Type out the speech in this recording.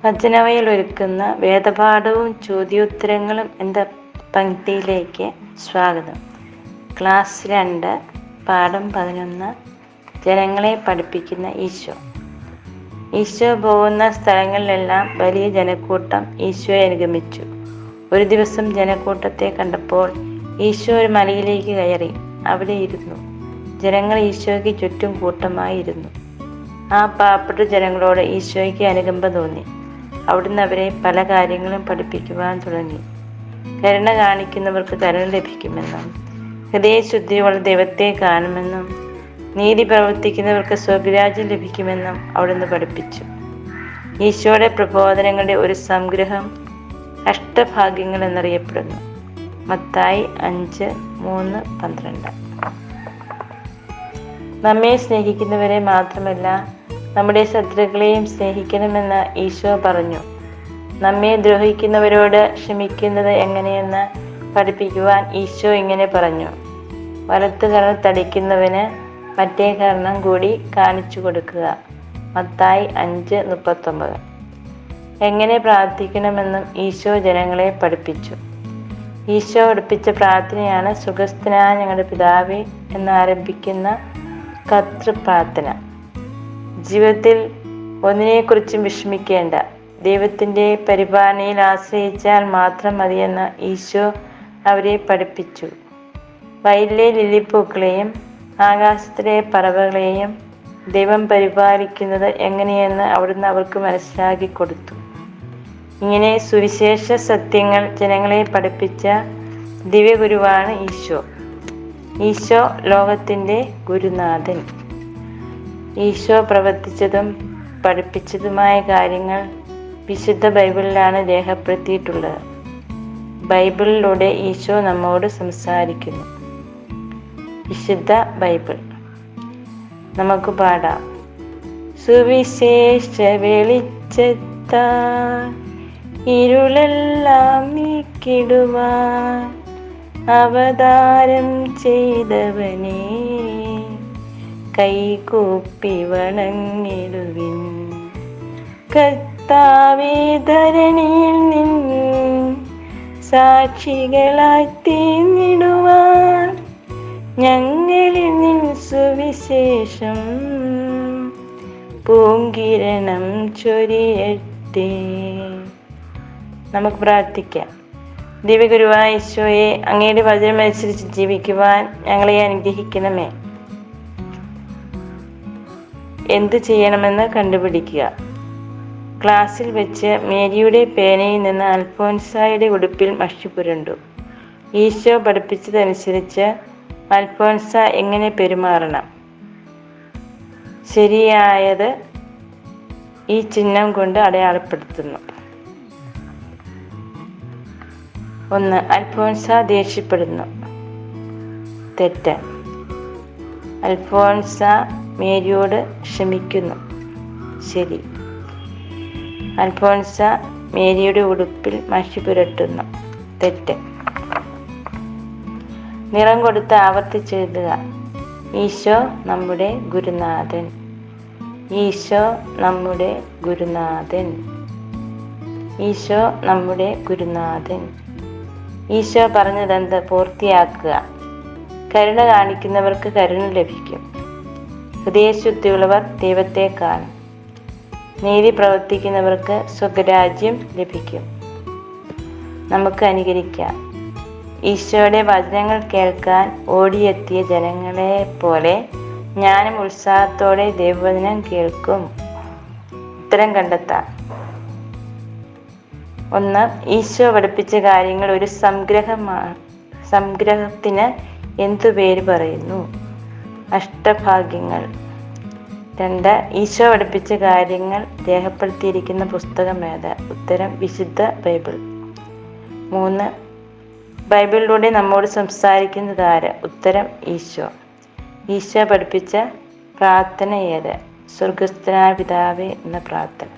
വചനവയൽ ഒരുക്കുന്ന വേദപാഠവും ചോദ്യോത്തരങ്ങളും എന്ന പങ്ക്തിയിലേക്ക് സ്വാഗതം. ക്ലാസ് 2, പാഠം 11. ജനങ്ങളെ പഠിപ്പിക്കുന്ന ഈശോ. ഈശോ പോകുന്ന സ്ഥലങ്ങളിലെല്ലാം വലിയ ജനക്കൂട്ടം ഈശോയെ അനുഗമിച്ചു. ഒരു ദിവസം ജനക്കൂട്ടത്തെ കണ്ടപ്പോൾ ഈശോ ഒരു മലയിലേക്ക് കയറി അവിടെ ഇരുന്നു. ജനങ്ങൾ ഈശോയ്ക്ക് ചുറ്റും കൂട്ടമായി ഇരുന്നു. ആ പാവപ്പെട്ട ജനങ്ങളോട് ഈശോയ്ക്ക് അനുകമ്പ തോന്നി. അവിടുന്ന് അവരെ പല കാര്യങ്ങളും പഠിപ്പിക്കുവാൻ തുടങ്ങി. കരുണ കാണിക്കുന്നവർക്ക് കരുണ ലഭിക്കുമെന്നും, ഹൃദയശുദ്ധിയുള്ള ദൈവത്തെ കാണുമെന്നും, നീതി പ്രവർത്തിക്കുന്നവർക്ക് സ്വർഗരാജ്യം ലഭിക്കുമെന്നും അവിടുന്ന് പഠിപ്പിച്ചു. ഈശോയുടെ പ്രബോധനങ്ങളുടെ ഒരു സംഗ്രഹം അഷ്ടഭാഗ്യങ്ങൾ എന്നറിയപ്പെടുന്നു. മത്തായി 5:3-12. നമ്മെ സ്നേഹിക്കുന്നവരെ മാത്രമല്ല, നമ്മുടെ ശത്രുക്കളെയും സ്നേഹിക്കണമെന്ന് ഈശോ പറഞ്ഞു. നമ്മെ ദ്രോഹിക്കുന്നവരോട് ക്ഷമിക്കുന്നത് എങ്ങനെയെന്ന് പഠിപ്പിക്കുവാൻ ഈശോ ഇങ്ങനെ പറഞ്ഞു: വലത്ത് കരണം തടിക്കുന്നവന് മറ്റേ കരണം കൂടി കാണിച്ചു കൊടുക്കുക. മത്തായി 5:39. എങ്ങനെ പ്രാർത്ഥിക്കണമെന്നും ഈശോ ജനങ്ങളെ പഠിപ്പിച്ചു. ഈശോ പഠിപ്പിച്ച പ്രാർത്ഥനയാണ് സുഖസ്ഥനായ ഞങ്ങളുടെ പിതാവേ എന്നാരംഭിക്കുന്ന കർത്തൃപ്രാർത്ഥന. ജീവിതത്തിൽ ഒന്നിനെക്കുറിച്ചും വിഷമിക്കേണ്ട, ദൈവത്തിൻ്റെ പരിപാലനയിൽ ആശ്രയിച്ചാൽ മാത്രം മതിയെന്ന് ഈശോ അവരെ പഠിപ്പിച്ചു. വയലിലെ ലില്ലിപ്പൂക്കളെയും ആകാശത്തിലെ പറവകളെയും ദൈവം പരിപാലിക്കുന്നത് എങ്ങനെയെന്ന് അവിടുന്ന് അവർക്ക് മനസ്സിലാക്കി കൊടുത്തു. ഇങ്ങനെ സുവിശേഷ സത്യങ്ങൾ ജനങ്ങളെ പഠിപ്പിച്ച ദിവ്യഗുരുവാണ് ഈശോ. ഈശോ ലോകത്തിൻ്റെ ഗുരുനാഥൻ. ഈശോ പ്രവർത്തിച്ചതും പഠിപ്പിച്ചതുമായ കാര്യങ്ങൾ വിശുദ്ധ ബൈബിളിലാണ് രേഖപ്പെടുത്തിയിട്ടുള്ളത്. ബൈബിളിലൂടെ ഈശോ നമ്മോട് സംസാരിക്കുന്നു. വിശുദ്ധ ബൈബിൾ. നമുക്ക് പാടാം. സുവിശേഷ വെളിച്ചത്താൽ ഇരുളെല്ലാം നീക്കിടുവാൻ അവതാരം ചെയ്തവനേ, കൈകൂപ്പി വണങ്ങിടുവിൻ. കർത്താവേ, ധരണിയിൽ നിന്ന് സാക്ഷികളായി തീർന്നിടുവാൻ ഞങ്ങളിൽ നിൻ സുവിശേഷം പൂങ്കിരണം ചൊരിയട്ടെ. നമുക്ക് പ്രാർത്ഥിക്കാം. ദിവ്യഗുരുവായ ഈശോയെ, അങ്ങയുടെ വചനമനുസരിച്ച് ജീവിക്കുവാൻ ഞങ്ങളെ അനുഗ്രഹിക്കണമേ. എന്ത് ചെയ്യണമെന്ന് കണ്ടുപിടിക്കുക. ക്ലാസ്സിൽ വെച്ച് മേരിയുടെ പേനയിൽ നിന്ന് അൽഫോൻസായുടെ ഉടുപ്പിൽ മഷി പുരണ്ടു. ഈശോ പഠിപ്പിച്ചതനുസരിച്ച് അൽഫോൻസ എങ്ങനെ പെരുമാറണം? ശരിയായത് ഈ ചിഹ്നം കൊണ്ട് അടയാളപ്പെടുത്തുന്നു. 1. അൽഫോൻസ ദേഷ്യപ്പെടുന്നു. തെറ്റ്. അൽഫോൻസ മേരിയോട് ക്ഷമിക്കുന്നു. ശരി. അൽഫോൻസ മേരിയുടെ ഉടുപ്പിൽ മഷി പുരട്ടുന്നു. തെറ്റ്. നിറം കൊടുത്ത് ആവർത്തിച്ചെഴുതുക. ഈശോ നമ്മുടെ ഗുരുനാഥൻ. ഈശോ നമ്മുടെ ഗുരുനാഥൻ. ഈശോ നമ്മുടെ ഗുരുനാഥൻ. ഈശോ പറഞ്ഞതെന്ത്? പൂർത്തിയാക്കുക. കരുണ കാണിക്കുന്നവർക്ക് കരുണ ലഭിക്കും. ഹൃദയശുദ്ധിയുള്ളവർ ദൈവത്തെ കാണും. നീതി പ്രവർത്തിക്കുന്നവർക്ക് സ്വർഗരാജ്യം ലഭിക്കും. നമുക്ക് അനുകരിക്കാം. ഈശോയുടെ വചനങ്ങൾ കേൾക്കാൻ ഓടിയെത്തിയ ജനങ്ങളെ പോലെ ഞാനും ഉത്സാഹത്തോടെ ദൈവവചനം കേൾക്കും. ഉത്തരം കണ്ടെത്താം. 1. ഈശോ പഠിപ്പിച്ച കാര്യങ്ങൾ ഒരു സംഗ്രഹത്തിന് എന്തു പേര് പറയുന്നു? അഷ്ടഭാഗ്യങ്ങൾ. 2. ഈശോ പഠിപ്പിച്ച കാര്യങ്ങൾ രേഖപ്പെടുത്തിയിരിക്കുന്ന പുസ്തകം ഏത്? ഉത്തരം വിശുദ്ധ ബൈബിൾ. 3. ബൈബിളിലൂടെ നമ്മോട് സംസാരിക്കുന്നത് ആര്? ഉത്തരം ഈശോ. ഈശോ പഠിപ്പിച്ച പ്രാർത്ഥന ഏത്? സ്വർഗസ്ഥനായ പിതാവേ എന്ന പ്രാർത്ഥന.